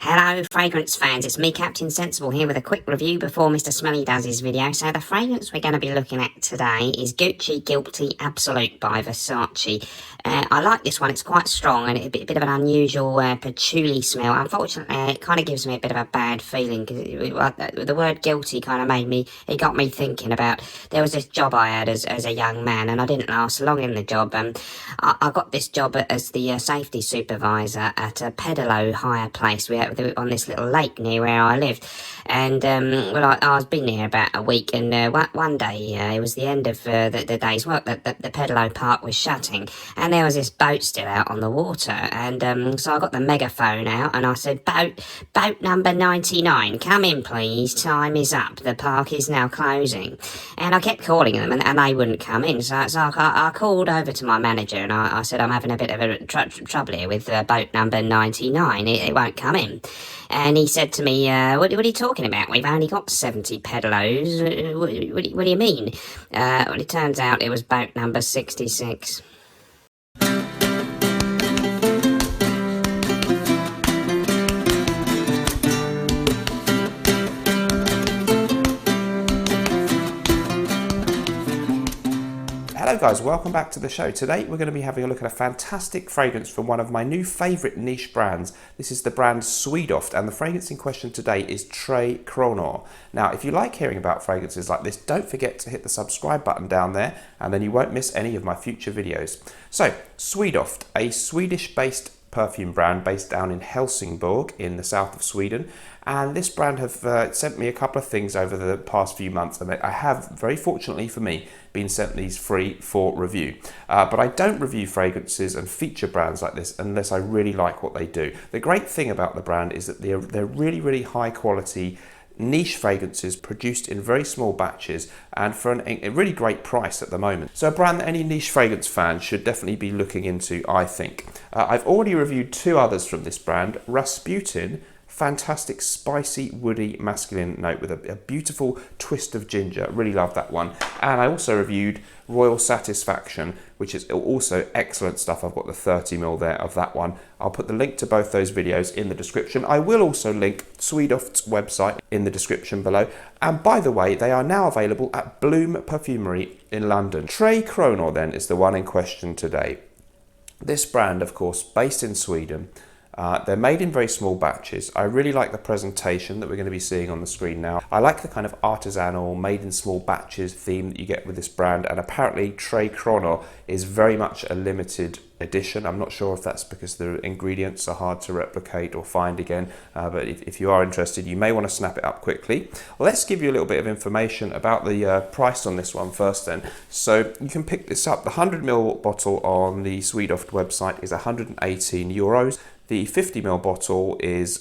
Hello fragrance fans, it's me Captain Sensible here with a quick review before Mr. Smelly does his video. So the fragrance we're going to be looking at today is Gucci Guilty Absolute by Versace. I like this one, it's quite strong and a bit of an unusual patchouli smell. Unfortunately it kind of gives me a bit of a bad feeling because the word guilty kind of got me thinking about, there was this job I had as a young man and I didn't last long in the job. I got this job as the safety supervisor at a pedalo hire place. We were on this little lake near where I lived, and I was been here about a week, and one day it was the end of the day's work. The pedalo park was shutting, and there was this boat still out on the water, and so I got the megaphone out and I said, boat number 99, come in please, time is up, the park is now closing. And I kept calling them and they wouldn't come in, so I called over to my manager and I said, I'm having a bit of a trouble here with boat number 99, it won't come in. And he said to me, what are you talking about? We've only got 70 pedalos. What do you mean? Well, it turns out it was boat number 66. Hello guys, welcome back to the show. Today we're going to be having a look at a fantastic fragrance from one of my new favourite niche brands. This is the brand Swedoft, and the fragrance in question today is Tre Kronor. Now if you like hearing about fragrances like this, don't forget to hit the subscribe button down there and then you won't miss any of my future videos. So Swedoft, a Swedish based perfume brand based down in Helsingborg in the south of Sweden, and this brand have sent me a couple of things over the past few months, and I have, very fortunately for me, been sent these free for review. But I don't review fragrances and feature brands like this unless I really like what they do. The great thing about the brand is that they're really high quality niche fragrances produced in very small batches and for a really great price at the moment. So a brand that any niche fragrance fan should definitely be looking into, I think. I've already reviewed two others from this brand. Rasputin, fantastic spicy woody masculine note with a beautiful twist of ginger, really love that one. And I also reviewed Royal Satisfaction, which is also excellent stuff. I've got the 30ml there of that one. I'll put the link to both those videos in the description. I will also link Swedoft's website in the description below. And by the way, they are now available at Bloom Perfumery in London. Tre Kronor then is the one in question today. This brand, of course, based in Sweden. They're made in very small batches. I really like the presentation that we're going to be seeing on the screen now. I like the kind of artisanal, made in small batches theme that you get with this brand, and apparently Tre Kronor is very much a limited edition. I'm not sure if that's because the ingredients are hard to replicate or find again, but if you are interested, you may want to snap it up quickly. Let's give you a little bit of information about the price on this one first then. So you can pick this up. The 100ml bottle on the Swedoft website is 118 euros. The 50ml bottle is,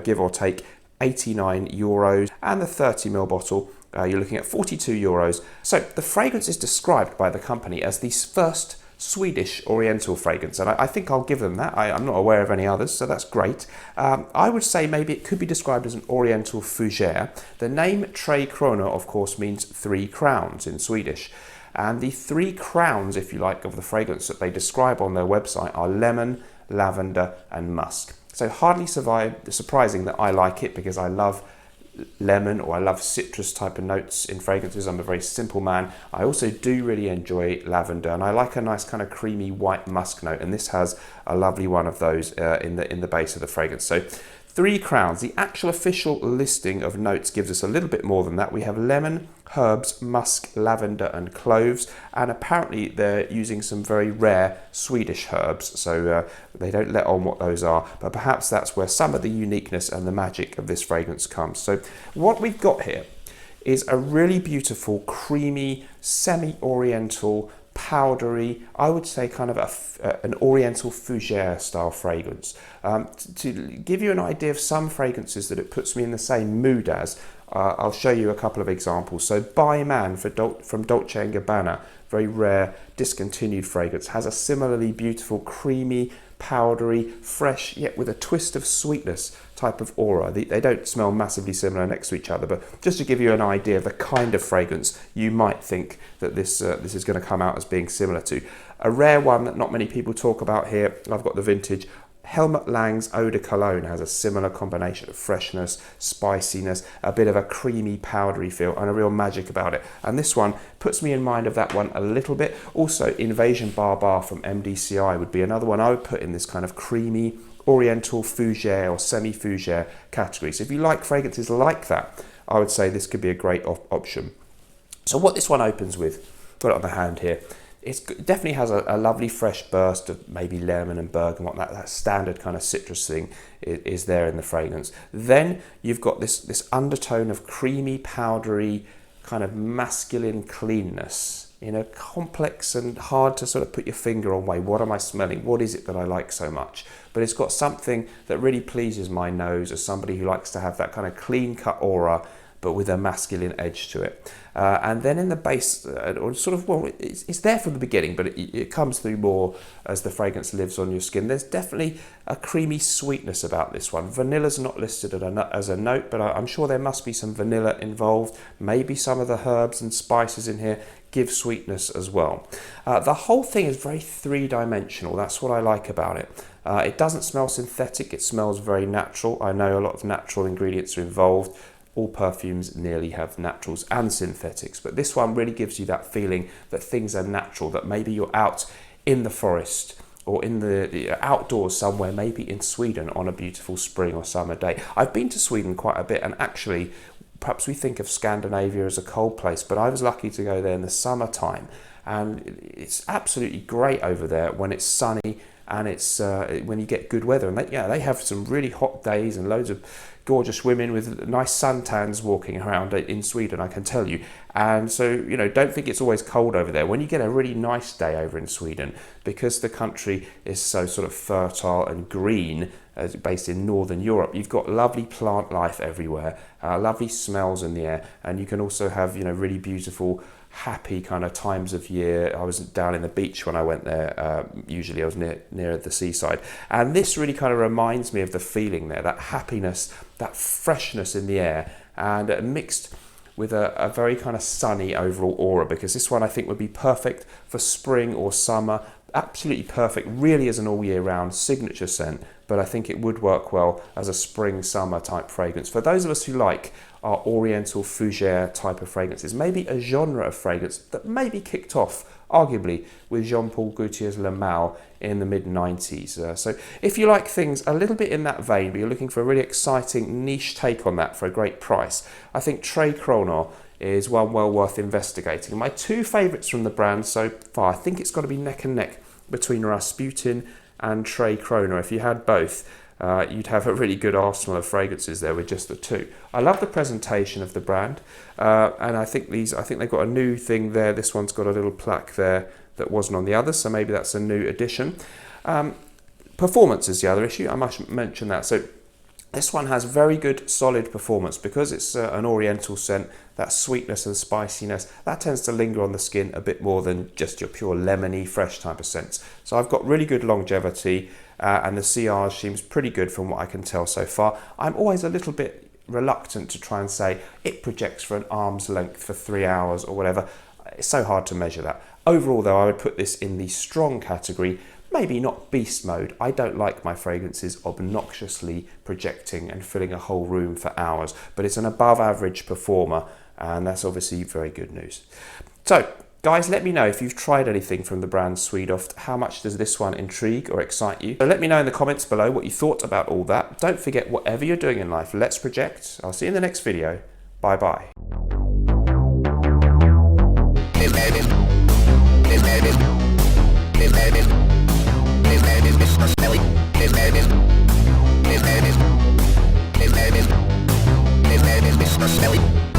give or take, 89 euros, and the 30ml bottle, you're looking at 42 euros. So the fragrance is described by the company as the first Swedish Oriental fragrance, and I think I'll give them that. I'm not aware of any others, so that's great. I would say maybe it could be described as an Oriental fougere. The name Tre Kronor, of course, means 3 crowns in Swedish. And the 3 crowns, if you like, of the fragrance that they describe on their website are lemon, lavender and musk. So hardly surprising that I like it, because I love lemon, or I love citrus type of notes in fragrances. I'm a very simple man. I also do really enjoy lavender, and I like a nice kind of creamy white musk note, and this has a lovely one of those in the base of the fragrance. So 3 crowns. The actual official listing of notes gives us a little bit more than that. We have lemon, herbs, musk, lavender and cloves, and apparently they're using some very rare Swedish herbs, so they don't let on what those are, but perhaps that's where some of the uniqueness and the magic of this fragrance comes. So what we've got here is a really beautiful, creamy, semi-oriental, powdery, I would say kind of an Oriental fougere style fragrance. To give you an idea of some fragrances that it puts me in the same mood as, I'll show you a couple of examples. So By Man from Dolce & Gabbana, very rare discontinued fragrance, has a similarly beautiful, creamy, powdery, fresh, yet with a twist of sweetness type of aura. They don't smell massively similar next to each other, but just to give you an idea of the kind of fragrance you might think that this is going to come out as being similar to. A rare one that not many people talk about here, I've got the vintage Helmut Lang's Eau de Cologne has a similar combination of freshness, spiciness, a bit of a creamy, powdery feel, and a real magic about it. And this one puts me in mind of that one a little bit. Also, Invasion Bar from MDCI would be another one I would put in this kind of creamy, oriental fougere or semi-fougere category. So if you like fragrances like that, I would say this could be a great option. So what this one opens with, got it on the hand here, it definitely has a lovely fresh burst of maybe lemon and bergamot. That standard kind of citrus thing is there in the fragrance. Then you've got this undertone of creamy, powdery, kind of masculine cleanness in a complex and hard to sort of put your finger on way. What am I smelling? What is it that I like so much? But it's got something that really pleases my nose as somebody who likes to have that kind of clean-cut aura, but with a masculine edge to it. And then in the base, or sort of, well, it's there from the beginning, but it comes through more as the fragrance lives on your skin. There's definitely a creamy sweetness about this one. Vanilla's not listed as a note, but I'm sure there must be some vanilla involved. Maybe some of the herbs and spices in here give sweetness as well. The whole thing is very three-dimensional. That's what I like about it. It doesn't smell synthetic. It smells very natural. I know a lot of natural ingredients are involved. All perfumes nearly have naturals and synthetics, but this one really gives you that feeling that things are natural, that maybe you're out in the forest or in the outdoors somewhere, maybe in Sweden on a beautiful spring or summer day. I've been to Sweden quite a bit, and actually perhaps we think of Scandinavia as a cold place, but I was lucky to go there in the summertime, and it's absolutely great over there when it's sunny and it's when you get good weather. And they have some really hot days and loads of gorgeous women with nice suntans walking around in Sweden, I can tell you. And so, don't think it's always cold over there. When you get a really nice day over in Sweden, because the country is so sort of fertile and green, based in Northern Europe, you've got lovely plant life everywhere, lovely smells in the air, and you can also have, really beautiful, happy kind of times of year. I was down in the beach when I went there. Usually I was near the seaside, and this really kind of reminds me of the feeling there, that happiness, that freshness in the air, and mixed with a very kind of sunny overall aura, because this one I think would be perfect for spring or summer. Absolutely perfect, really, as an all year round signature scent, but I think it would work well as a spring summer type fragrance for those of us who like our oriental fougere type of fragrances, maybe a genre of fragrance that maybe kicked off arguably with Jean-Paul Gaultier's Le Male in the mid-90s. So if you like things a little bit in that vein, but you're looking for a really exciting niche take on that for a great price, I think Tre Kronor is one well worth investigating. My two favourites from the brand so far, I think it's got to be neck and neck between Rasputin and Tre Kronor. If you had both, you'd have a really good arsenal of fragrances there with just the two. I love the presentation of the brand, and I think they've got a new thing there. This one's got a little plaque there that wasn't on the others, so maybe that's a new addition. Performance is the other issue. I must mention that. So this one has very good solid performance because it's an oriental scent. That sweetness and spiciness, that tends to linger on the skin a bit more than just your pure lemony fresh type of scents. So I've got really good longevity, and the CR seems pretty good from what I can tell so far. I'm always a little bit reluctant to try and say it projects for an arm's length for 3 hours or whatever. It's so hard to measure that. Overall though, I would put this in the strong category. Maybe not beast mode. I don't like my fragrances obnoxiously projecting and filling a whole room for hours, but it's an above average performer, and that's obviously very good news. So guys, let me know if you've tried anything from the brand Swedoft. How much does this one intrigue or excite you? So let me know in the comments below what you thought about all that. Don't forget, whatever you're doing in life, let's project. I'll see you in the next video. Bye bye. Smelly.